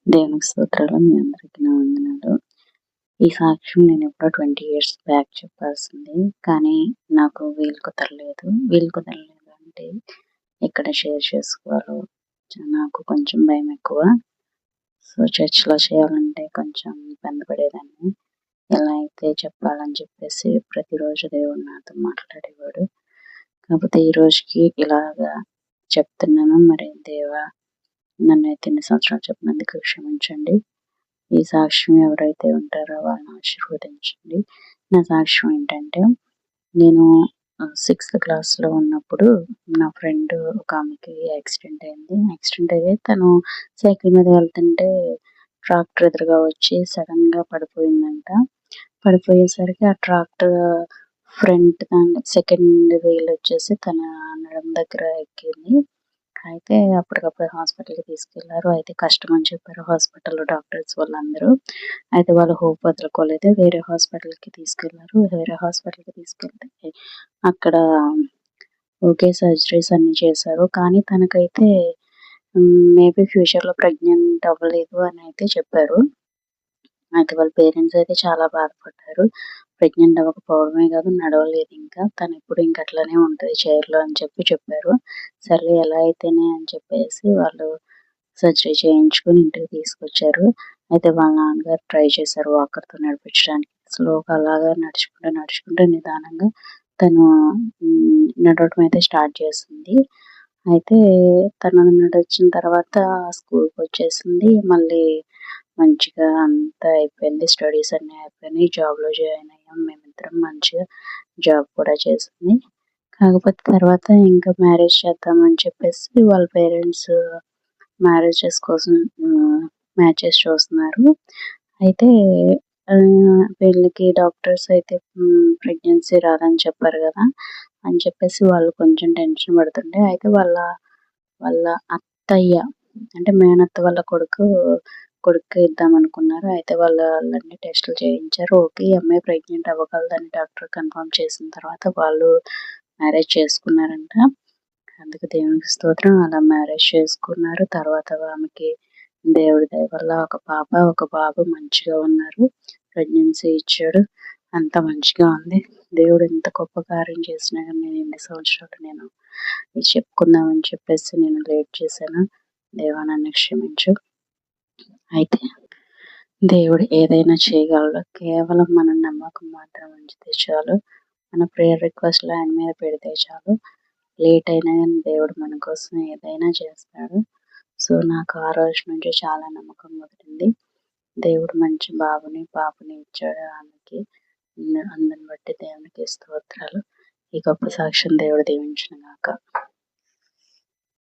దేవునికి స్తోత్రాలు. మీ అందరికీ నా వందనాలు. ఈ సాక్ష్యం నేను ఎప్పుడో 20 ఇయర్స్ బ్యాక్ చెప్పాల్సింది. కానీ నాకు వీలు కుదరలేదు. అంటే ఇక్కడ షేర్ చేసుకోవాలో నాకు కొంచెం భయం ఎక్కువ. సో చర్చ్‌లో చేయాలంటే కొంచెం ఇబ్బంది పడేదాన్ని. ఎలా అయితే చెప్పాలని చెప్పేసి ప్రతిరోజు దేవుడు నాతో మాట్లాడేవాడు. కాకపోతే ఈ రోజుకి ఇలాగా చెప్తున్నాను. మరి దేవా నన్నైతే ఇన్ని సంవత్సరాలు చెప్పినందుకు క్షమించండి. ఈ సాక్ష్యం ఎవరైతే ఉంటారో వాళ్ళని ఆశీర్వదించండి. నా సాక్ష్యం ఏంటంటే నేను 6th క్లాస్‌లో ఉన్నప్పుడు నా ఫ్రెండ్ ఒక ఆమెకి యాక్సిడెంట్ అయింది. యాక్సిడెంట్ అయ్యి తను సైకిల్ మీద వెళ్తుంటే ట్రాక్టర్ ఎదురుగా వచ్చి సడెన్‌గా పడిపోయిందంట. పడిపోయేసరికి ఆ ట్రాక్టర్ ఫ్రంట్ సెకండ్ వీల్ వచ్చేసి తన నడుము దగ్గర ఎక్కింది. అయితే అప్పటికప్పుడు హాస్పిటల్‌కి తీసుకెళ్లారు. అయితే కష్టం అని చెప్పారు హాస్పిటల్‌లో డాక్టర్స్ వాళ్ళందరూ. అయితే వాళ్ళు హోప్ వదులుకోలేదు. వేరే హాస్పిటల్‌కి తీసుకెళ్లారు. వేరే హాస్పిటల్‌కి తీసుకెళ్తే అక్కడ ఓకే సర్జరీస్ అన్నీ చేశారు. కానీ తనకైతే మేబీ ఫ్యూచర్‌లో ప్రెగ్నెంట్ అవ్వలేదు అని అయితే చెప్పారు. అయితే వాళ్ళ పేరెంట్స్ అయితే చాలా బాధపడ్డారు. ప్రెగ్నెంట్ అవ్వకపోవడమే కాదు నడవలేదు ఇంకా. తనెప్పుడు ఇంక అట్లనే ఉంటది చైర్‌లో అని చెప్పారు. సర్లే ఎలా అయితేనే అని చెప్పేసి వాళ్ళు సర్జరీ చేయించుకొని ఇంటికి తీసుకొచ్చారు. అయితే వాళ్ళ నాన్నగారు ట్రై చేశారు వాకర్‌తో నడిపించడానికి. స్లోగా అలాగా నడుచుకుంటూ నిదానంగా తను నడవడం అయితే స్టార్ట్ చేసింది. అయితే తను నడొచ్చిన తర్వాత స్కూల్‌కొచ్చేసింది. మళ్ళీ మంచిగా అంతా అయిపోయింది. స్టడీస్ అన్నీ అయిపోయినాయి. జాబ్‌లో జాయిన్ అయ్యాం. మేమిద్దరం మంచిగా జాబ్ కూడా చేసింది. కాకపోతే తర్వాత ఇంకా మ్యారేజ్ చేద్దామని చెప్పేసి వాళ్ళ పేరెంట్స్ మ్యారేజెస్ కోసం మ్యాచెస్ చూస్తున్నారు. అయితే వీళ్ళకి డాక్టర్స్ అయితే ప్రెగ్నెన్సీ రాదని చెప్పారు గదా! అని చెప్పేసి వాళ్ళు కొంచెం టెన్షన్ పడుతుండే అయితే వాళ్ళ అత్తయ్య అంటే మేనత్త వాళ్ళ కొడుక్కి ఇద్దామనుకున్నారు. అయితే వాళ్ళన్నీ టెస్టులు చేయించారు. ఓకే. ఈ అమ్మాయి ప్రెగ్నెంట్ అవ్వగలదని డాక్టర్ కన్ఫర్మ్ చేసిన తర్వాత వాళ్ళు మ్యారేజ్ చేసుకున్నారంట. అందుకు దేవునికి స్తోత్రం. అలా మ్యారేజ్ చేసుకున్నారు. తర్వాత ఆమెకి దేవుడి దయ వల్ల ఒక పాప, ఒక బాబు మంచిగా ఉన్నారు. ప్రెగ్నెన్సీ ఇచ్చాడు. అంతా మంచిగా ఉంది. దేవుడు ఎంత గొప్ప కార్యం చేసినా గాని నేను ఇన్ని సంవత్సరాలు ఇది చెప్పుకుందామని చెప్పేసి నేను లేట్ చేశాను. దేవా నన్ను క్షమించు. అయితే దేవుడు ఏదైనా చేయగలడు. కేవలం మన నమ్మకం మాత్రం ఉంచితే చాలు. మన ప్రేయర్ రిక్వెస్ట్‌లు ఆయన మీద పెడితే చాలు. లేట్ అయినా గాని దేవుడు మన కోసం ఏదైనా చేస్తాడు. సో నాకు ఆ రోజు నుంచి చాలా నమ్మకం కుదిరింది. దేవుడు మంచి బాబుని, పాపని ఇచ్చాడు ఆమెకి. అందుని బట్టి దేవునికి స్తోత్రాలు. ఈ గొప్ప సాక్ష్యం దేవుడు దీవించును గాక.